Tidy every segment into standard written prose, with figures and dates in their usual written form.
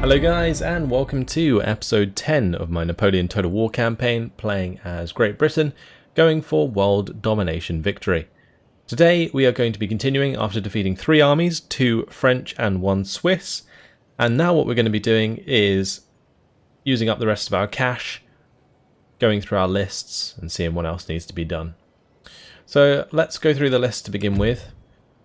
Hello guys, and welcome to episode 10 of my Napoleon Total War campaign, playing as Great Britain, going for world domination victory. Today we are going to be continuing after defeating 3 armies, 2 French and 1 Swiss, and now what we're going to be doing is using up the rest of our cash, going through our lists and seeing what else needs to be done. So let's go through the list to begin with.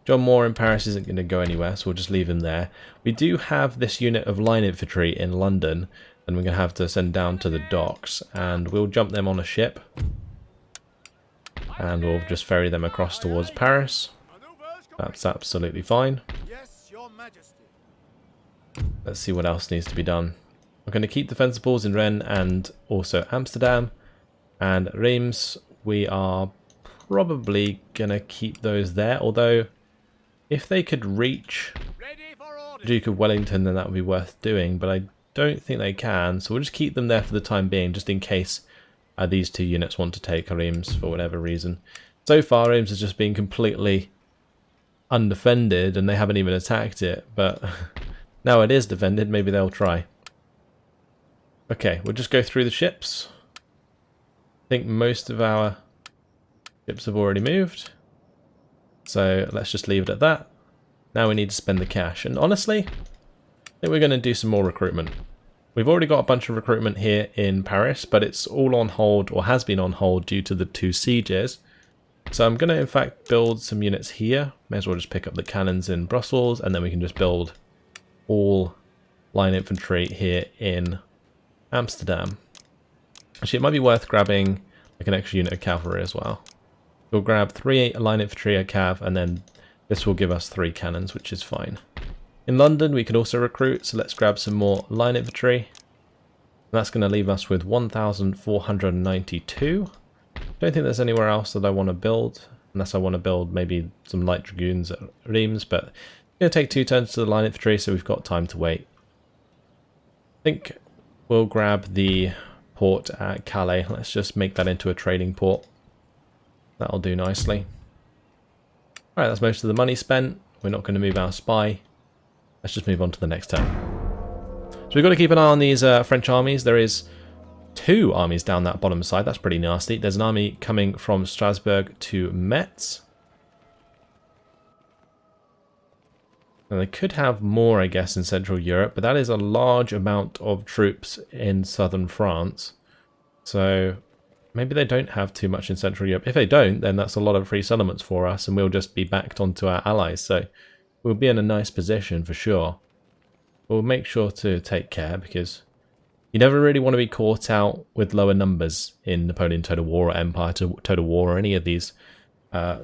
John Moore in Paris isn't going to go anywhere, so we'll just leave him there. We do have this unit of line infantry in London, and we're going to have to send down to the docks, and we'll jump them on a ship, and we'll just ferry them across towards Paris. That's absolutely fine. Let's see what else needs to be done. We're going to keep defensibles in Rennes and also Amsterdam, and Reims, we are probably going to keep those there, although if they could reach Duke of Wellington, then that would be worth doing, but I don't think they can, so we'll just keep them there for the time being, just in case these 2 units want to take Reims for whatever reason. So far, Reims has just been completely undefended, and they haven't even attacked it, but now it is defended, maybe they'll try. Okay, we'll just go through the ships. I think most of our ships have already moved. So let's just leave it at that. Now we need to spend the cash. And honestly, I think we're going to do some more recruitment. We've already got a bunch of recruitment here in Paris, but it's all on hold, or has been on hold, due to the 2 sieges. So I'm going to in fact build some units here. May as well just pick up the cannons in Brussels, and then we can just build all line infantry here in Amsterdam. Actually, it might be worth grabbing like an extra unit of cavalry as well. We'll grab 3 line infantry, a cav, and then this will give us 3 cannons, which is fine. In London, we can also recruit, so let's grab some more line infantry. That's going to leave us with 1,492. Don't think there's anywhere else that I want to build, unless I want to build maybe some light dragoons at Reims, but it's going to take 2 turns to the line infantry, so we've got time to wait. I think we'll grab the port at Calais. Let's just make that into a trading port. That'll do nicely. Alright, that's most of the money spent. We're not going to move our spy. Let's just move on to the next turn. So we've got to keep an eye on these French armies. There is 2 armies down that bottom side. That's pretty nasty. There's an army coming from Strasbourg to Metz. And they could have more, I guess, in Central Europe, but that is a large amount of troops in southern France. So maybe they don't have too much in Central Europe. If they don't, then that's a lot of free settlements for us, and we'll just be backed onto our allies. So we'll be in a nice position for sure. We'll make sure to take care, because you never really want to be caught out with lower numbers in Napoleon Total War or Empire Total War or any of these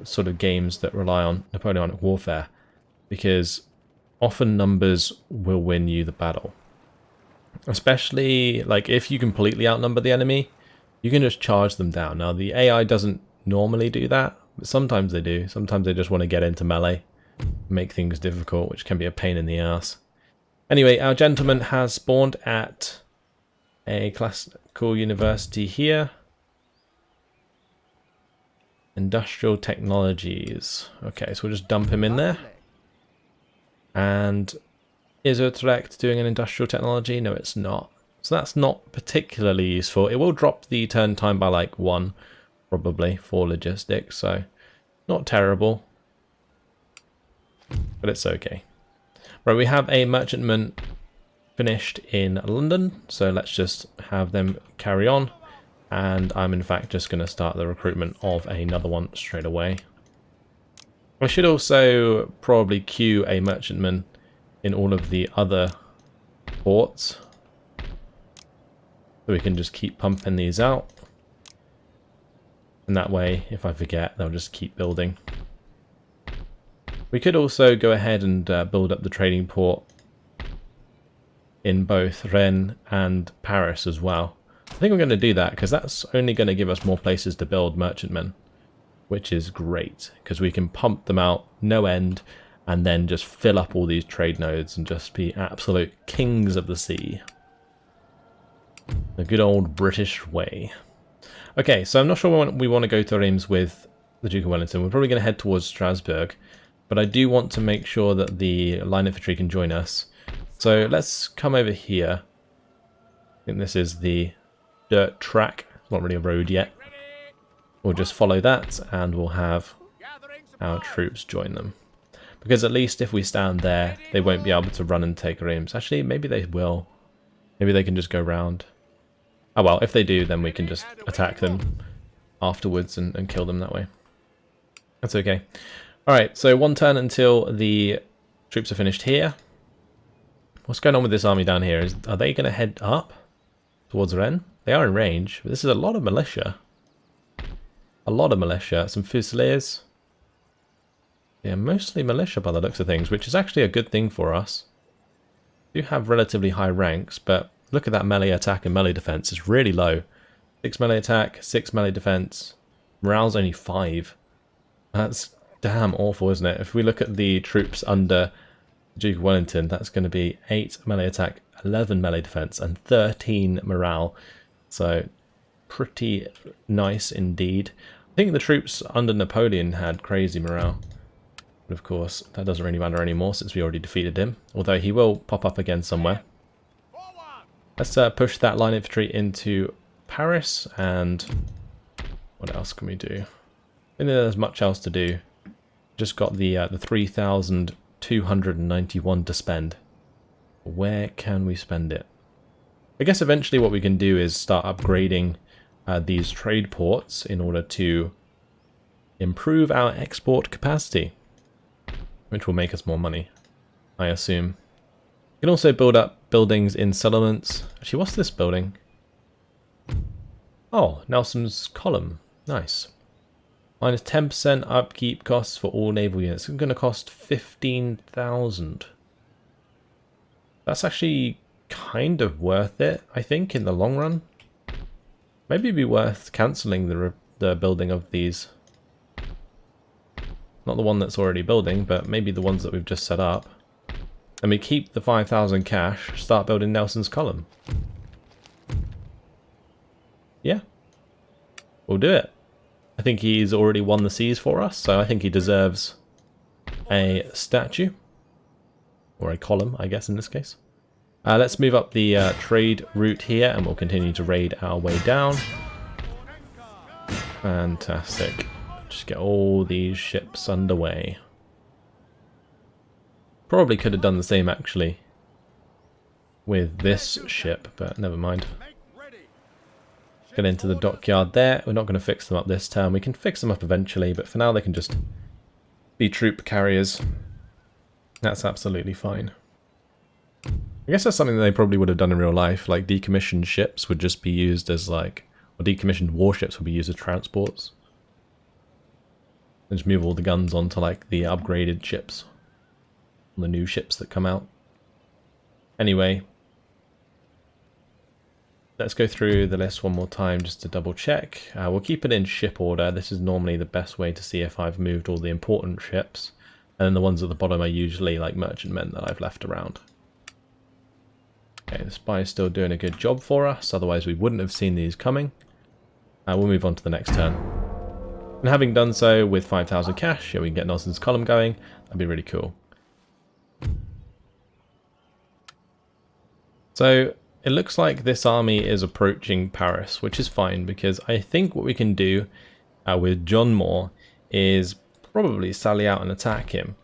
sort of games that rely on Napoleonic warfare, because often numbers will win you the battle. Especially like if you completely outnumber the enemy, you can just charge them down. Now, the AI doesn't normally do that, but sometimes they do. Sometimes they just want to get into melee, make things difficult, which can be a pain in the ass. Anyway, our gentleman has spawned at a classical university here. Industrial Technologies. Okay, so we'll just dump him in there. And is Utrecht doing an industrial technology? No, it's not. So that's not particularly useful. It will drop the turn time by like 1, probably, for logistics, so not terrible. But it's okay. Right, we have a merchantman finished in London, so let's just have them carry on. And I'm in fact just going to start the recruitment of another one straight away. I should also probably queue a merchantman in all of the other ports, so we can just keep pumping these out. And that way, if I forget, they'll just keep building. We could also go ahead and build up the trading port in both Rennes and Paris as well. I think we're going to do that, because that's only going to give us more places to build merchantmen, which is great, because we can pump them out no end, and then just fill up all these trade nodes and just be absolute kings of the sea. The good old British way. Okay, so I'm not sure we want to go to Reims with the Duke of Wellington. We're probably going to head towards Strasbourg, but I do want to make sure that the line infantry can join us. So let's come over here. I think this is the dirt track. It's not really a road yet. We'll just follow that and we'll have our troops join them. Because at least if we stand there, they won't be able to run and take Reims. Actually, maybe they will. Maybe they can just go round. Oh well, if they do, then we can just attack them afterwards and kill them that way. That's okay. Alright, so one turn until the troops are finished here. What's going on with this army down here? Are they going to head up towards Rennes? They are in range, but this is a lot of militia. A lot of militia. Some Fusiliers. Yeah, mostly militia by the looks of things, which is actually a good thing for us. We do have relatively high ranks, but look at that melee attack and melee defense. It's really low. 6 melee attack, 6 melee defense. Morale's only 5. That's damn awful, isn't it? If we look at the troops under Duke of Wellington, that's going to be 8 melee attack, 11 melee defense, and 13 morale. So, pretty nice indeed. I think the troops under Napoleon had crazy morale. But of course, that doesn't really matter anymore since we already defeated him. Although he will pop up again somewhere. Let's push that line infantry into Paris, and what else can we do? I don't think there's much else to do. Just got the 3,291 to spend. Where can we spend it? I guess eventually what we can do is start upgrading these trade ports in order to improve our export capacity, which will make us more money, I assume. You can also build up buildings in settlements. Actually, what's this building? Oh, Nelson's Column. Nice. Minus 10% upkeep costs for all naval units. It's going to cost 15,000. That's actually kind of worth it, I think, in the long run. Maybe it'd be worth cancelling the building of these. Not the one that's already building, but maybe the ones that we've just set up. And we keep the 5,000 cash, start building Nelson's Column. Yeah. We'll do it. I think he's already won the seas for us, so I think he deserves a statue. Or a column, I guess, in this case. Let's move up the trade route here, and we'll continue to raid our way down. Fantastic. Just get all these ships underway. Probably could have done the same, actually, with this ship, but never mind. Get into the dockyard there. We're not going to fix them up this turn. We can fix them up eventually, but for now they can just be troop carriers. That's absolutely fine. I guess that's something that they probably would have done in real life. Like, decommissioned ships would just be used as, like, or decommissioned warships would be used as transports. And just move all the guns onto, like, the upgraded ships. The new ships that come out. Anyway, let's go through the list one more time just to double check. We'll keep it in ship order. This is normally the best way to see if I've moved all the important ships. And then the ones at the bottom are usually like merchantmen that I've left around. Okay, the spy is still doing a good job for us, otherwise we wouldn't have seen these coming. We'll move on to the next turn. And having done so with 5,000 cash, yeah, we can get Nelson's Column going. That'd be really cool. So it looks like this army is approaching Paris, which is fine because I think what we can do with John Moore is probably sally out and attack him.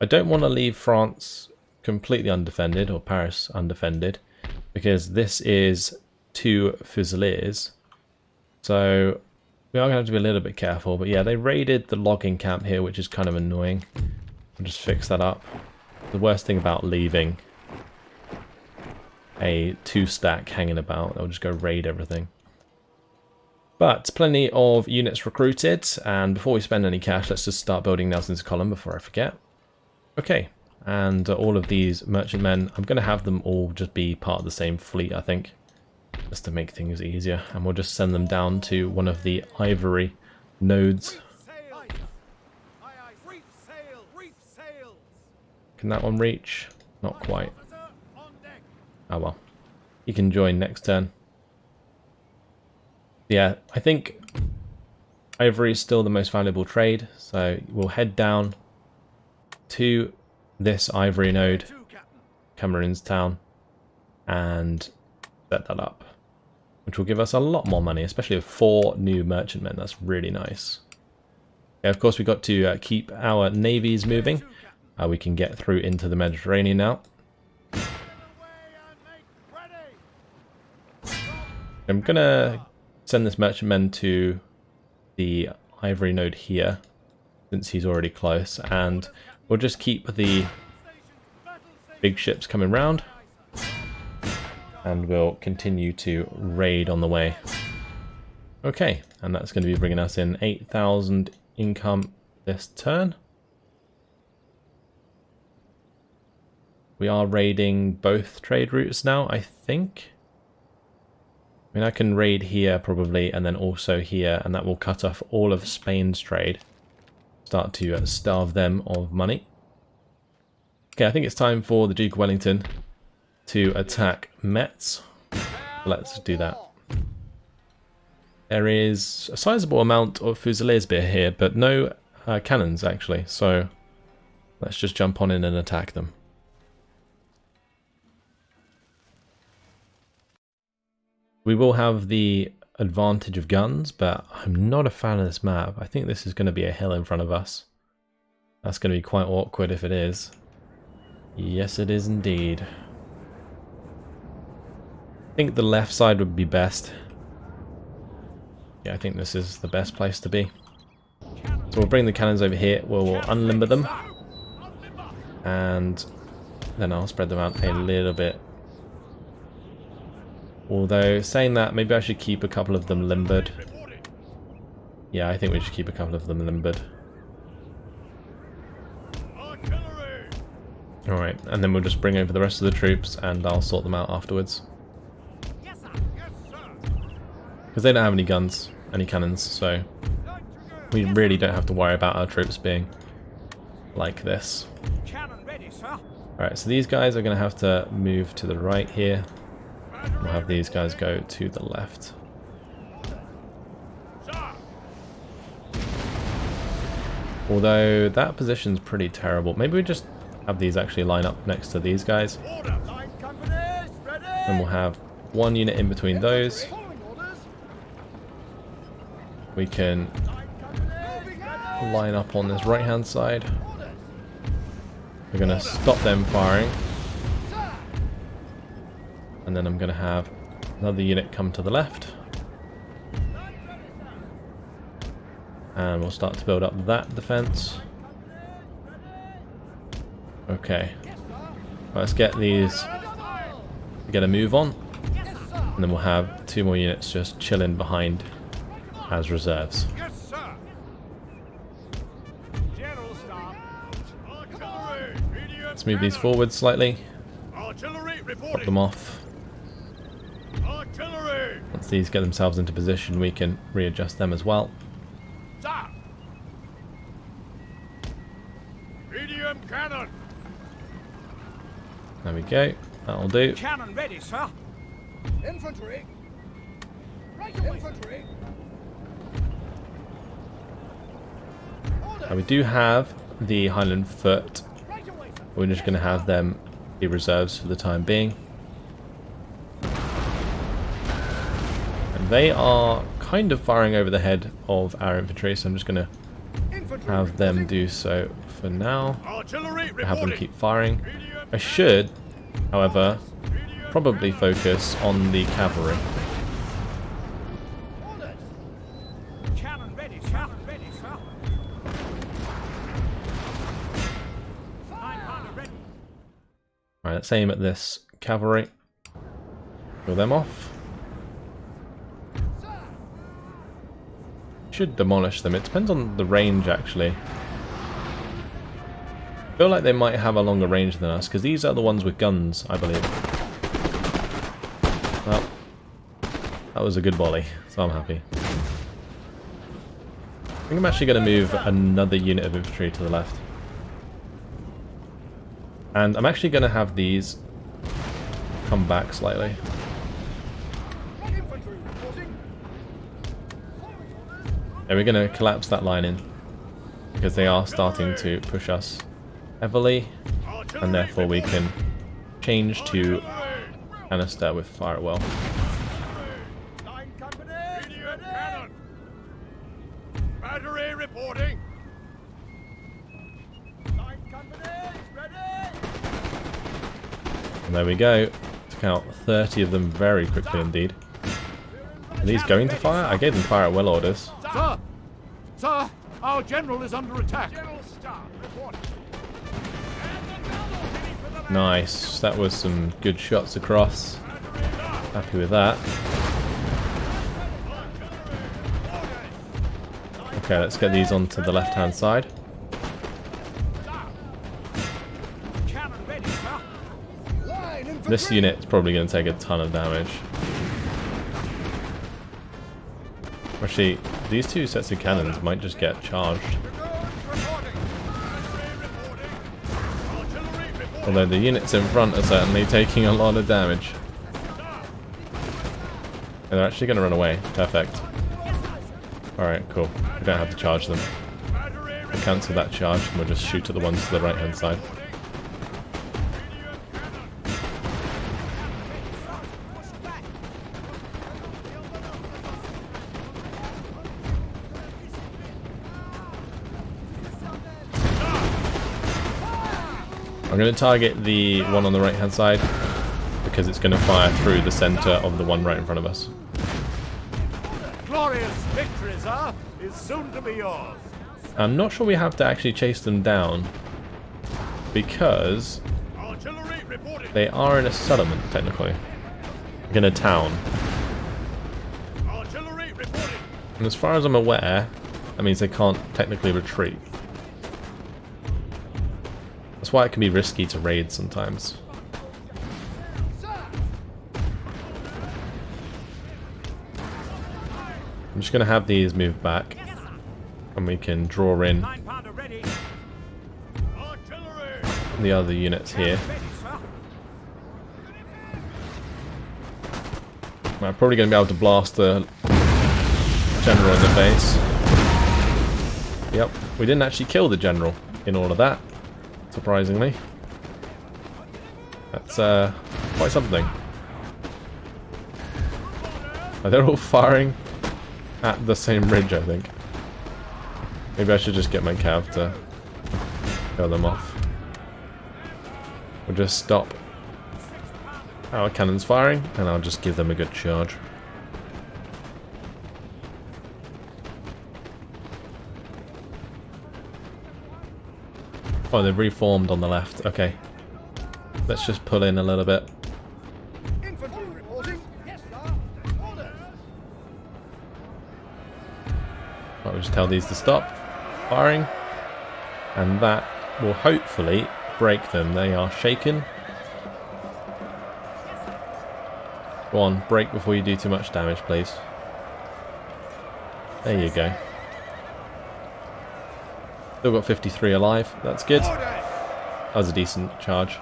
I don't want to leave France completely undefended, or Paris undefended, because this is 2 Fusiliers. So we are going to have to be a little bit careful, but yeah, they raided the logging camp here, which is kind of annoying. I'll just fix that up. The worst thing about leaving a 2-stack hanging about, they'll just go raid everything. But plenty of units recruited, and before we spend any cash, let's just start building Nelson's Column before I forget. Okay, and all of these merchantmen, I'm going to have them all just be part of the same fleet, I think, just to make things easier, and we'll just send them down to one of the ivory nodes. Can that one reach? Not quite. Oh well. He can join next turn. Yeah, I think ivory is still the most valuable trade, so we'll head down to this ivory node, Cameroon's town and set that up, which will give us a lot more money, especially with 4 new merchantmen. That's really nice. Okay, of course, we've got to keep our navies moving. We can get through into the Mediterranean now. I'm going to send this merchantman to the ivory node here, since he's already close, and we'll just keep the big ships coming round, and we'll continue to raid on the way. Okay, and that's going to be bringing us in 8,000 income this turn. We are raiding both trade routes now, I think. I mean, I can raid here probably, and then also here, and that will cut off all of Spain's trade. Start to starve them of money. Okay, I think it's time for the Duke of Wellington to attack Metz. Let's do that. There is a sizable amount of Fusiliers here, but no cannons actually, so let's just jump on in and attack them. We will have the advantage of guns, but I'm not a fan of this map. I think this is going to be a hill in front of us. That's going to be quite awkward if it is. Yes, it is indeed. I think the left side would be best. Yeah, I think this is the best place to be. So we'll bring the cannons over here, we'll unlimber them, and then I'll spread them out a little bit. Although, saying that, maybe I should keep a couple of them limbered. Yeah, I think we should keep a couple of them limbered. Alright, and then we'll just bring over the rest of the troops and I'll sort them out afterwards. Because they don't have any guns, any cannons, so we really don't have to worry about our troops being like this. Alright, so these guys are going to have to move to the right here. We'll have these guys go to the left. Although that position's pretty terrible. Maybe we just have these actually line up next to these guys. And we'll have one unit in between those. We can line up on this right hand side. We're going to stop them firing. And then I'm going to have another unit come to the left. And we'll start to build up that defense. Okay. Let's get these, get a move on. And then we'll have 2 more units just chilling behind as reserves. Let's move these forward slightly. Pop them off. Once these get themselves into position, we can readjust them as well. Medium cannon. There we go. That'll do. Cannon ready, sir. Infantry. Infantry. Now we do have the Highland Foot. We're just going to have them be reserves for the time being. And they are kind of firing over the head of our infantry, so I'm just going to have them do so for now. Have them keep firing. I should, however, probably focus on the cavalry. Alright, let's aim at this cavalry. Kill them off. Should demolish them. It depends on the range, actually. I feel like they might have a longer range than us, because these are the ones with guns, I believe. Well, that was a good volley, so I'm happy. I think I'm actually going to move another unit of infantry to the left. And I'm actually going to have these come back slightly. Yeah, we're going to collapse that line in, because they are starting to push us heavily, and therefore we can change to canister with fire well. Line company, medium cannon. Battery reporting. Line company, ready. And there we go. Took out 30 of them very quickly indeed. Are these going to fire? I gave them fire at will orders. Sir! Sir! Our general is under attack. General staff reporting. Nice. That was some good shots across. Happy with that. Okay, let's get these onto the left-hand side. Cannon ready, sir. This unit's probably going to take a ton of damage. Actually, these two sets of cannons might just get charged. Although the units in front are certainly taking a lot of damage. And they're actually going to run away. Perfect. Alright, cool. We don't have to charge them. We'll cancel that charge and we'll just shoot at the ones to the right hand side. I'm going to target the one on the right hand side because it's going to fire through the center of the one right in front of us. Glorious victory, sir, is soon to be yours. I'm not sure we have to actually chase them down because Artillery reporting. they are in a settlement technically. Like in a town. Artillery reporting. And as far as I'm aware, that means they can't technically retreat. That's why it can be risky to raid sometimes. I'm just going to have these move back and we can draw in 9-pounder ready. Artillery. the other units here. Ready, sir. I'm probably going to be able to blast the general in the face. Yep, we didn't actually kill the general in all of that, surprisingly. That's quite something. They're all firing at the same ridge, I think. Maybe I should just get my cav to kill them off. We'll just stop our cannons firing and I'll just give them a good charge. Oh, they've reformed on the left. Okay. Let's just pull in a little bit. Infantry reporting. Yes, sir. Orders. I'll just tell these to stop firing. And that will hopefully break them. They are shaken. Go on, break before you do too much damage, please. There you go. Still got 53 alive. That's good. That was a decent charge.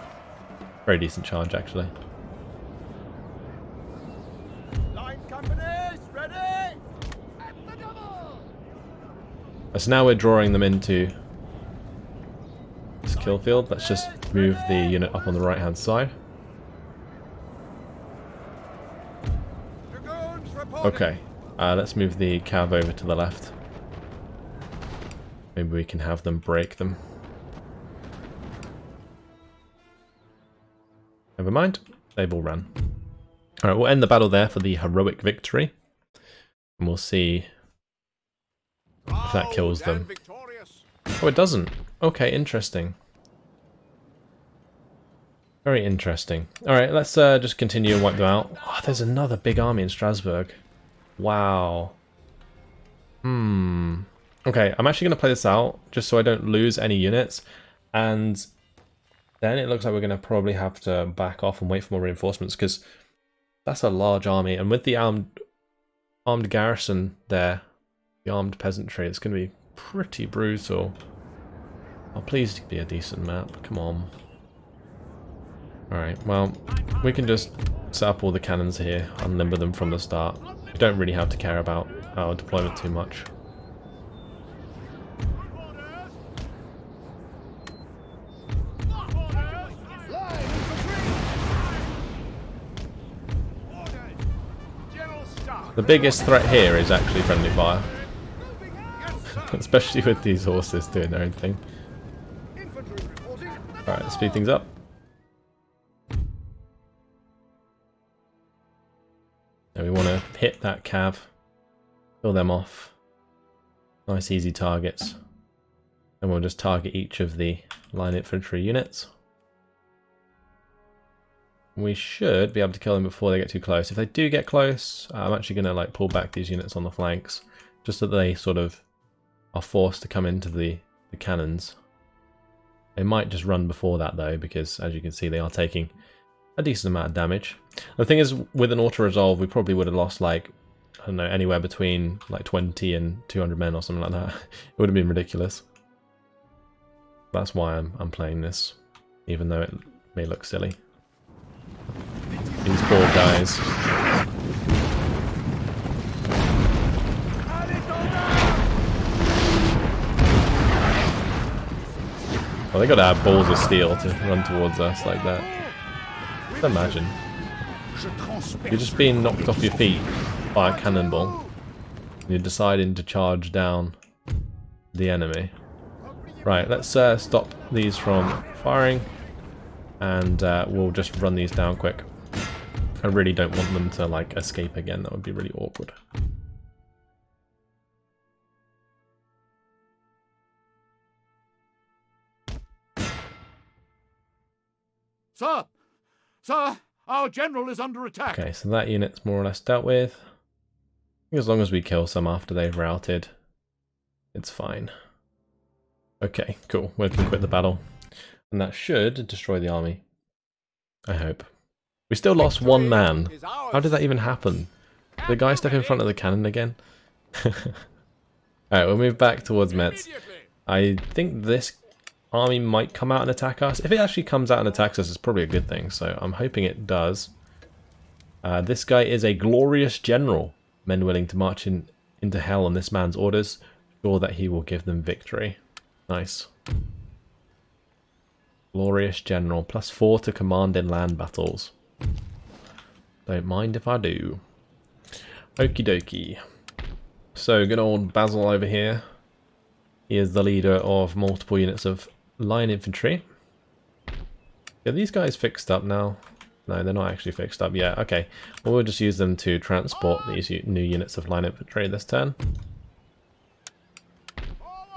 Very decent charge, actually. Line companies ready. At the double. So now we're drawing them into this kill field. Let's just move the unit up on the right hand side. Dragoons reporting. Okay, let's move the cav over to the left. Maybe we can have them break them. Never mind, they've all ran. Alright, we'll end the battle there for the heroic victory. And we'll see if that kills them. Victorious. Oh, it doesn't. Okay, interesting. Very interesting. Alright, let's just continue and wipe them out. Oh, there's another big army in Strasbourg. Wow. Okay, I'm actually going to play this out just so I don't lose any units. And then it looks like we're going to probably have to back off and wait for more reinforcements because that's a large army. And with the armed garrison there, the armed peasantry, it's going to be pretty brutal. Oh, please be a decent map. Come on. Alright, well, we can just set up all the cannons here, unlimber them from the start. We don't really have to care about our deployment too much. The biggest threat here is actually friendly fire. Especially with these horses doing their own thing. Alright, let's speed things up. Now we want to hit that cav. Kill them off. Nice easy targets. And we'll just target each of the line infantry units. We should be able to kill them before they get too close. If they do get close, I'm actually going to like pull back these units on the flanks, just so that they sort of are forced to come into the cannons. They might just run before that though, because as you can see they are taking a decent amount of damage. The thing is, with an auto-resolve we probably would have lost like, I don't know, anywhere between like 20 and 200 men or something like that. It would have been ridiculous. That's why I'm playing this, even though it may look silly. These poor guys. Well, they gotta have balls of steel to run towards us like that. Just imagine. You're just being knocked off your feet by a cannonball. And you're deciding to charge down the enemy. Right, let's stop these from firing. And we'll just run these down quick. I really don't want them to like escape again, that would be really awkward. Sir! Sir! Our general is under attack! Okay, so that unit's more or less dealt with. I think as long as we kill some after they've routed, it's fine. Okay, cool. We can quit the battle. And that should destroy the army. I hope. We still lost one man. How did that even happen? Did the guy step in front of the cannon again? Alright, we'll move back towards Metz. I think this army might come out and attack us. If it actually comes out and attacks us, it's probably a good thing. So I'm hoping it does. This guy is a glorious general. Men willing to march into hell on this man's orders. Sure that he will give them victory. Nice. Glorious general. +4 to command in land battles. Don't mind if I do. Okie dokie. So good old Basil over here. He is the leader of multiple units of line infantry. Are these guys fixed up now? No, they're not actually fixed up yet. Okay, well, we'll just use them to transport these new units of line infantry this turn.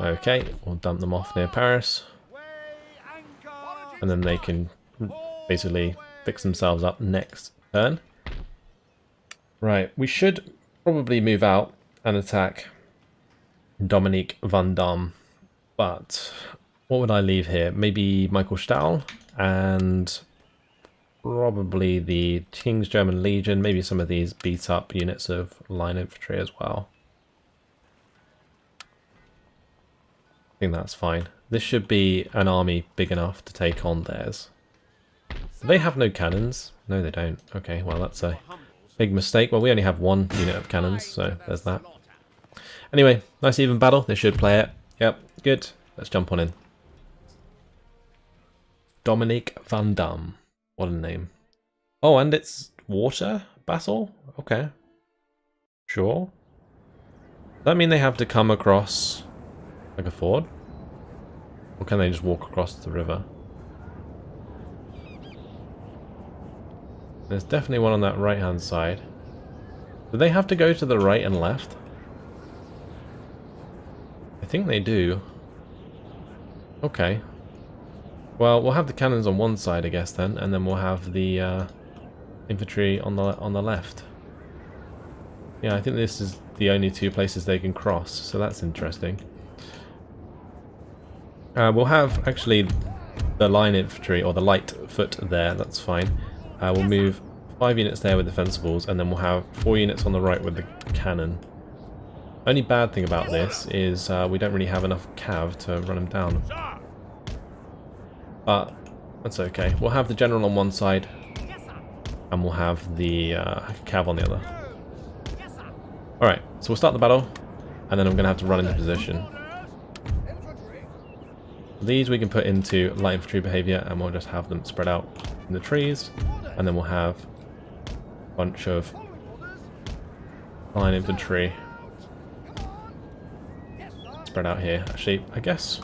Okay, we'll dump them off near Paris. And then they can basically fix themselves up next turn. Right, we should probably move out and attack Dominique Van Damme. But what would I leave here? Maybe Michael Stahl and probably the King's German Legion. Maybe some of these beat up units of line infantry as well. I think that's fine. This should be an army big enough to take on theirs. Do they have no cannons? No, they don't. Okay, well, that's a big mistake. Well, we only have one unit of cannons, so there's that. Anyway, nice even battle. They should play it. Yep, good. Let's jump on in. Dominique Van Damme. What a name. Oh, and it's water battle? Okay. Sure. Does that mean they have to come across like a ford? Or can they just walk across the river? There's definitely one on that right hand side. Do they have to go to the right and left? I think they do. Okay. Well, we'll have the cannons on one side, I guess, then, and then we'll have the infantry on the left. Yeah, I think this is the only two places they can cross, so that's interesting. We'll have, actually, the line infantry, or the light foot there, that's fine. We'll move 5 units there with the Fencibles, and then we'll have 4 units on the right with the cannon. Only bad thing about this is we don't really have enough cav to run them down. But that's okay. We'll have the general on one side, and we'll have the cav on the other. Alright, so we'll start the battle, and then I'm going to have to run into position. These we can put into light infantry behaviour, and we'll just have them spread out in the trees, and then we'll have a bunch of Line infantry. Spread out here. Actually, I guess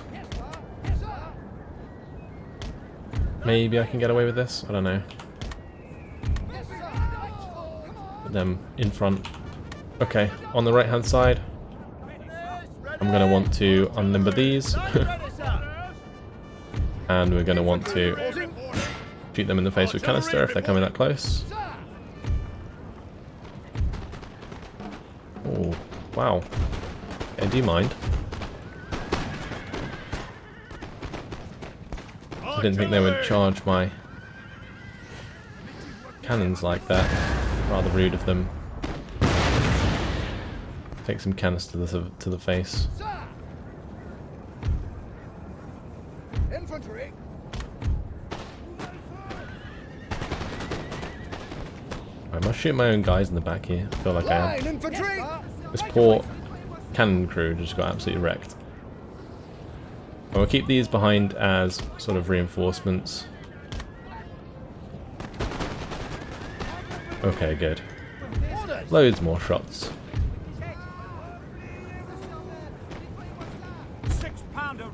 maybe I can get away with this. I don't know. Put them in front. Okay, on the right hand side, I'm going to want to unlimber these. And we're going to want to shoot them in the face with canister if they're coming that close. Oh, wow. Okay, do you mind? I didn't think they would charge my cannons like that. Rather rude of them. Take some canister to the face. Infantry. I must shoot my own guys in the back here. I feel like I am. Infantry. This poor cannon crew just got absolutely wrecked. I will keep these behind as sort of reinforcements. Okay, good. Loads more shots.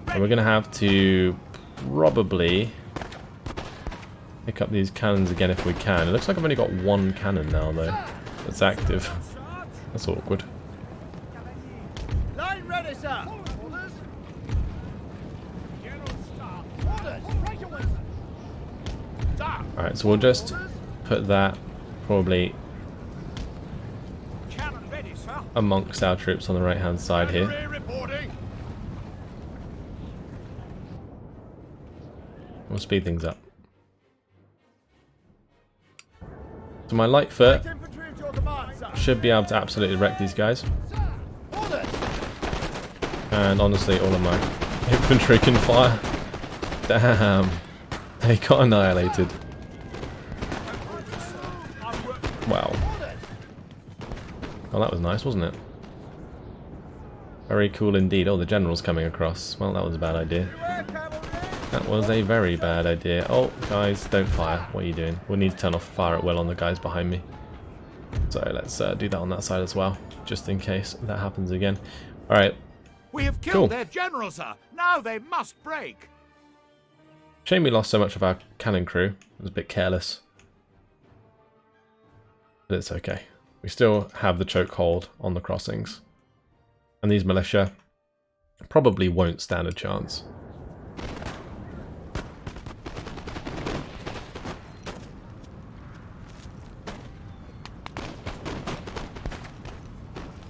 And we're going to have to probably pick up these cannons again if we can. It looks like I've only got one cannon now though that's active. That's awkward. Line ready, sir. Alright, so we'll just put that probably amongst our troops on the right hand side here. We'll speed things up. So my light foot should be able to absolutely wreck these guys. And honestly, all of my infantry can fire. Damn. They got annihilated. Wow. Oh, that was nice, wasn't it? Very cool indeed. Oh, the general's coming across. Well, that was a bad idea. That was a very bad idea. Oh, guys, don't fire. What are you doing? We'll need to turn off fire at will on the guys behind me. So let's do that on that side as well, just in case that happens again. Alright. We have killed their general, sir. Now they must break. Shame we lost so much of our cannon crew. It was a bit careless. But it's okay. We still have the chokehold on the crossings. And these militia probably won't stand a chance.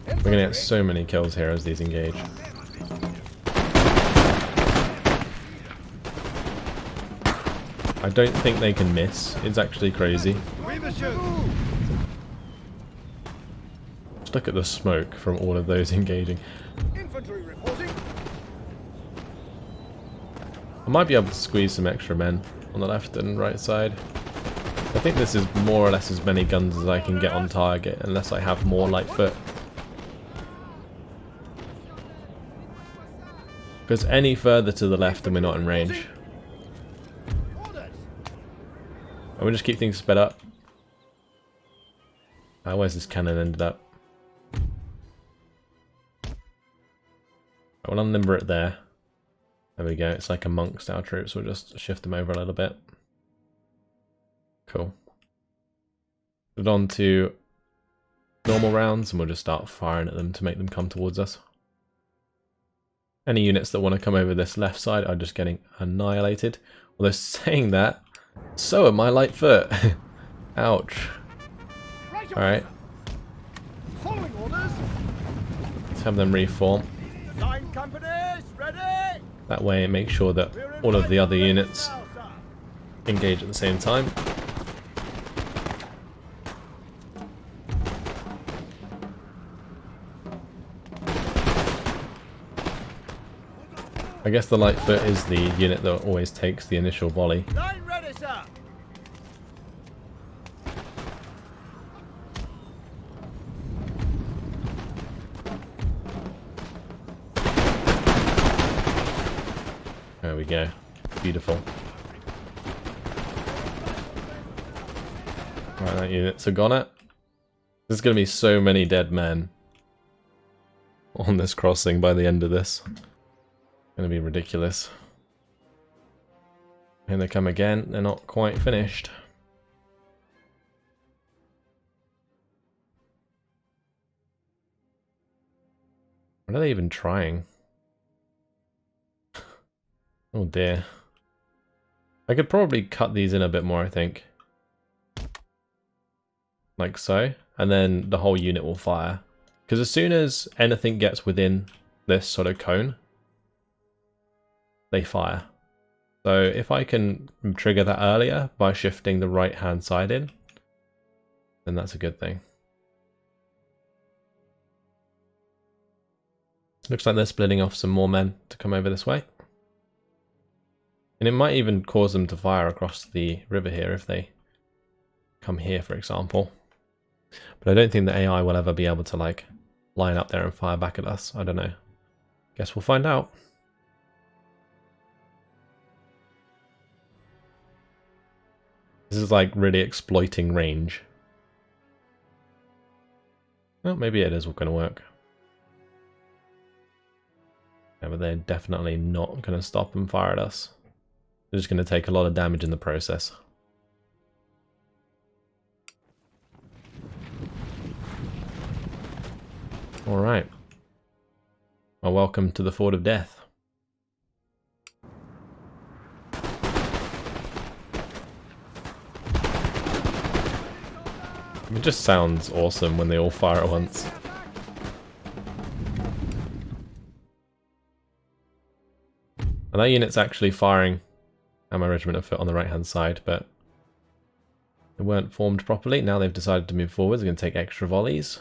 We're going to get so many kills here as these engage. I don't think they can miss. It's actually crazy. Just look at the smoke from all of those engaging. Infantry reporting. I might be able to squeeze some extra men on the left and right side. I think this is more or less as many guns as I can get on target, unless I have more light foot. Because any further to the left and we're not in range. And we'll just keep things sped up. Where's this cannon ended up? I will unlimber it there. There we go, it's like amongst our troops, we'll just shift them over a little bit. Cool. Put it on to normal rounds and we'll just start firing at them to make them come towards us. Any units that want to come over this left side are just getting annihilated. Although saying that, so are my light foot. Ouch. Alright. Following orders. Let's have them reform. Line companies ready. That way it makes sure that all of the other units engage at the same time. I guess the light foot is the unit that always takes the initial volley. Line ready, sir. There we go. Beautiful. Right, that unit's a goner. There's going to be so many dead men on this crossing by the end of this. It's going to be ridiculous. And they come again. They're not quite finished. What are they even trying? Oh dear. I could probably cut these in a bit more, I think. Like so. And then the whole unit will fire. Because as soon as anything gets within this sort of cone, they fire. So if I can trigger that earlier by shifting the right hand side in, then that's a good thing. Looks like they're splitting off some more men to come over this way. And it might even cause them to fire across the river here if they come here, for example. But I don't think the AI will ever be able to like line up there and fire back at us. I don't know. Guess we'll find out. This is like really exploiting range. Well, maybe it is going to work. Yeah, but they're definitely not going to stop and fire at us. They're just going to take a lot of damage in the process. Alright. Well, welcome to the Ford of Death. It just sounds awesome when they all fire at once. And that unit's actually firing at my regiment of foot on the right hand side, but they weren't formed properly. Now they've decided to move forwards. They're going to take extra volleys.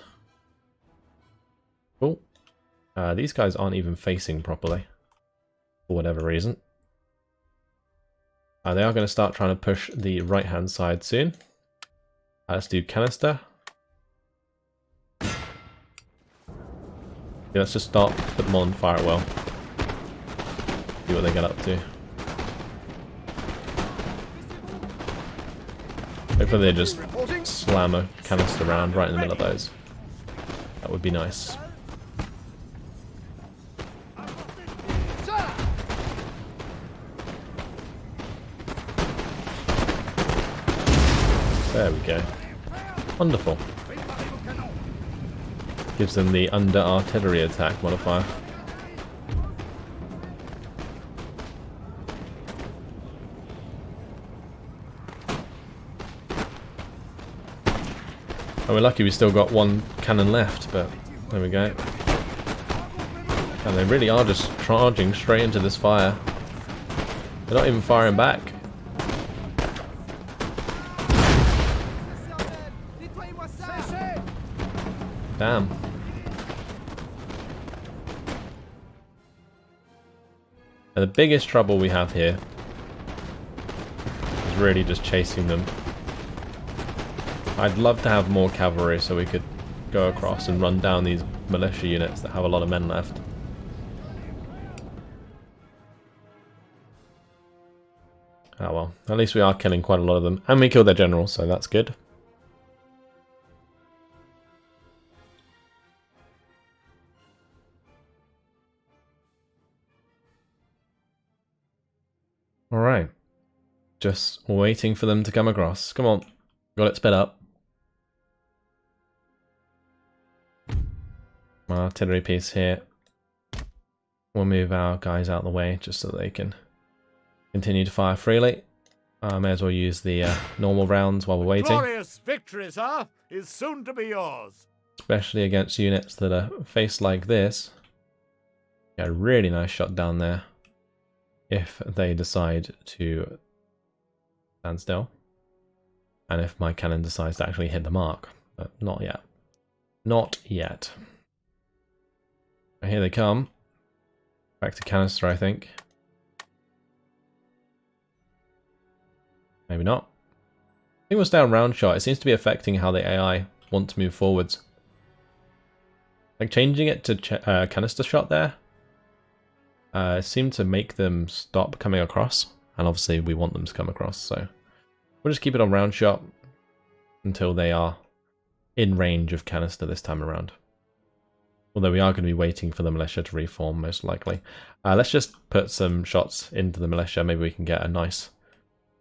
Cool. These guys aren't even facing properly for whatever reason. They are going to start trying to push the right hand side soon. Let's do canister. Yeah, let's just start, put them on, fire it well. See what they get up to. Hopefully they just slam a canister round right in the middle of those. That would be nice. There we go. Wonderful. Gives them the under artillery attack modifier. Oh, we're lucky we still got one cannon left, but there we go. And they really are just charging straight into this fire. They're not even firing back. Damn. And the biggest trouble we have here is really just chasing them. I'd love to have more cavalry so we could go across and run down these militia units that have a lot of men left. Oh well, at least we are killing quite a lot of them. And we killed their general, so that's good. Alright. Just waiting for them to come across. Come on. Got it sped up. My artillery piece here. We'll move our guys out of the way just so they can continue to fire freely. May as well use the normal rounds while we're waiting. Glorious victory, sir, is soon to be yours. Especially against units that are faced like this. Get a really nice shot down there. If they decide to stand still. And if my cannon decides to actually hit the mark. But not yet. Not yet. Here they come. Back to canister, I think. Maybe not. I think we'll stay on round shot. It seems to be affecting how the AI want to move forwards. Like changing it to canister shot there. Seemed to make them stop coming across. And obviously we want them to come across, so we'll just keep it on round shot until they are in range of canister this time around. Although we are going to be waiting for the militia to reform, most likely. Let's just put some shots into the militia. Maybe we can get a nice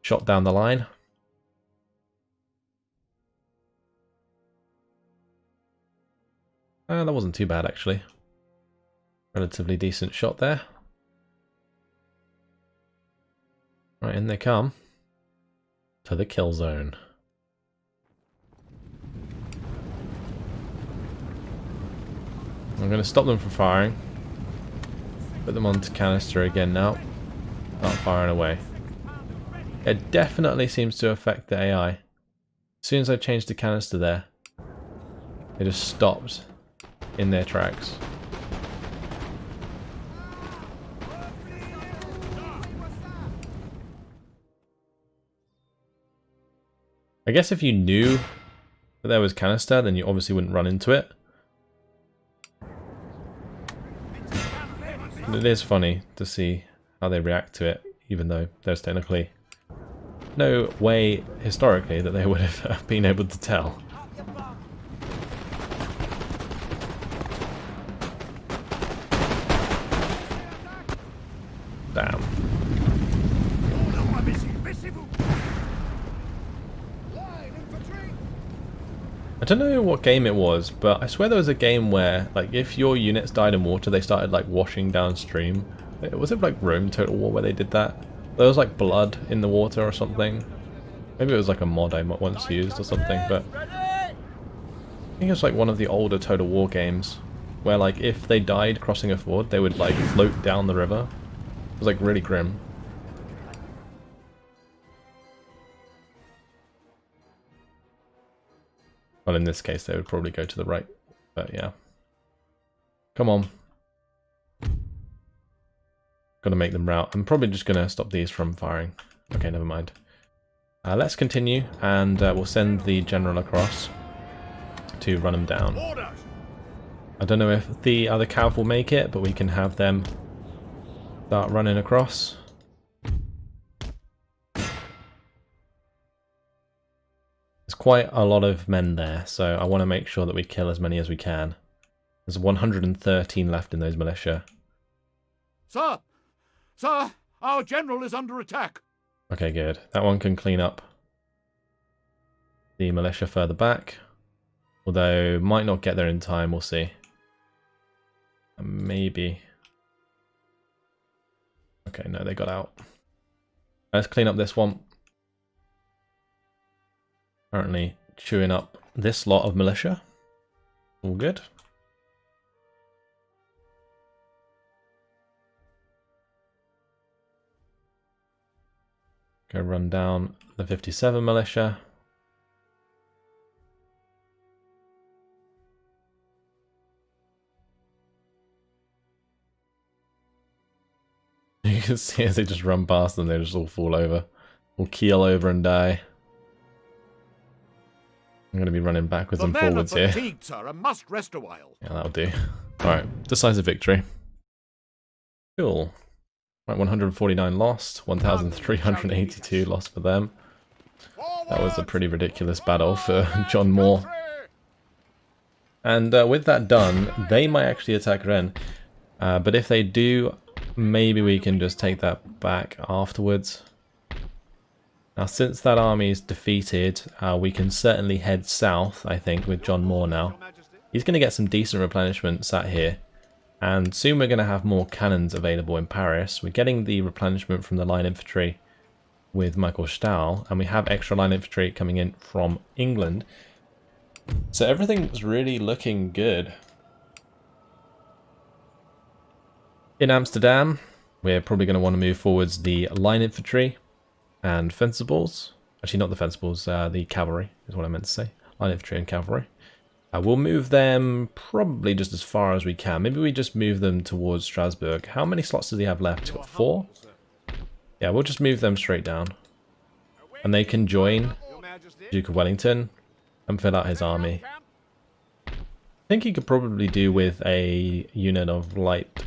shot down the line. That wasn't too bad, actually. Relatively decent shot there. Right, in they come. To the kill zone. I'm going to stop them from firing. Put them onto canister again now. Start firing away. It definitely seems to affect the AI. As soon as I changed the canister there, they just stopped in their tracks. I guess if you knew that there was canister, then you obviously wouldn't run into it. And it is funny to see how they react to it, even though there's technically no way historically that they would have been able to tell. Damn. I don't know what game it was, but I swear there was a game where, like, if your units died in water, they started, like, washing downstream. Was it, like, Rome Total War where they did that? There was, like, blood in the water or something. Maybe it was, like, a mod I once used or something, but I think it was, like, one of the older Total War games where, like, if they died crossing a ford, they would, like, float down the river. It was, like, really grim. Well, in this case, they would probably go to the right, but yeah. Come on. Gotta make them route. I'm probably just gonna stop these from firing. Okay, never mind. Let's continue, and we'll send the general across to run them down. I don't know if the other cav will make it, but we can have them start running across. There's quite a lot of men there, so I want to make sure that we kill as many as we can. There's 113 left in those militia. Sir! Sir! Our general is under attack! Okay, good. That one can clean up the militia further back. Although, might not get there in time, we'll see. Maybe. Okay, no, they got out. Let's clean up this one. Currently chewing up this lot of militia. All good. Go run down the 57 militia. You can see as they just run past them, they just all fall over. All keel over and die. I'm going to be running backwards and forwards here. Fatigued, sir, and must rest a while. Yeah, that'll do. Alright, decisive victory. Cool. Right, 149 lost, 1,382 lost for them. That was a pretty ridiculous battle for John Moore. And with that done, they might actually attack Rennes. But if they do, maybe we can just take that back afterwards. Now, since that army is defeated, we can certainly head south, I think, with John Moore now. He's going to get some decent replenishment sat here. And soon we're going to have more cannons available in Paris. We're getting the replenishment from the line infantry with Michael Stahl, and we have extra line infantry coming in from England. So everything's really looking good. In Amsterdam, we're probably going to want to move forwards the line infantry and fencibles. Actually, not the fencibles, the cavalry is what I meant to say. Line infantry and cavalry. We'll move them probably just as far as we can. Maybe we just move them towards Strasbourg. How many slots does he have left? He's got 4? Yeah, we'll just move them straight down. And they can join Duke of Wellington and fill out his army. I think he could probably do with a unit of light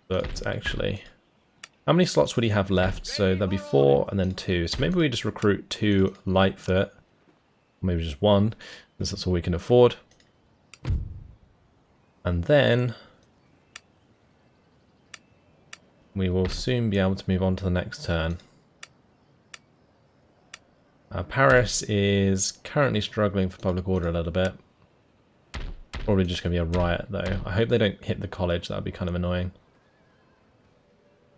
foot, actually. How many slots would he have left? So there'll be 4 and then 2. So maybe we just recruit 2 light foot. Maybe just 1. Because that's all we can afford. And then we will soon be able to move on to the next turn. Paris is currently struggling for public order a little bit. Probably just going to be a riot though. I hope they don't hit the college, that would be kind of annoying.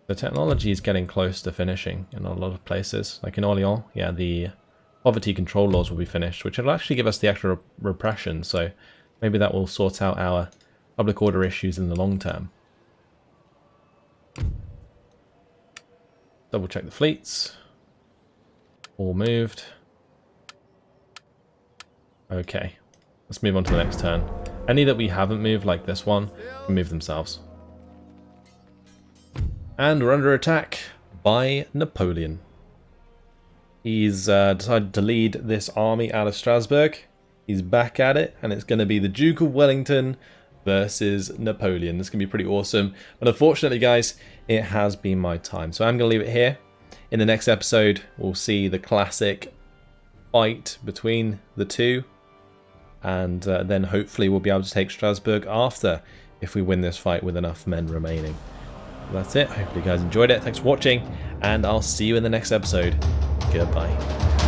The technology is getting close to finishing in a lot of places. Like in Orléans, yeah, the poverty control laws will be finished, which will actually give us the extra repression, so maybe that will sort out our public order issues in the long term. Double check the fleets. All moved. Okay, let's move on to the next turn. Any that we haven't moved, like this one, can move themselves. And we're under attack by Napoleon. He's decided to lead this army out of Strasbourg. He's back at it, and it's going to be the Duke of Wellington versus Napoleon. This is going to be pretty awesome. But unfortunately, guys, it has been my time. So I'm going to leave it here. In the next episode, we'll see the classic fight between the two. And then hopefully we'll be able to take Strasbourg after, if we win this fight with enough men remaining. That's it. Hopefully you guys enjoyed it. Thanks for watching, and I'll see you in the next episode. Goodbye.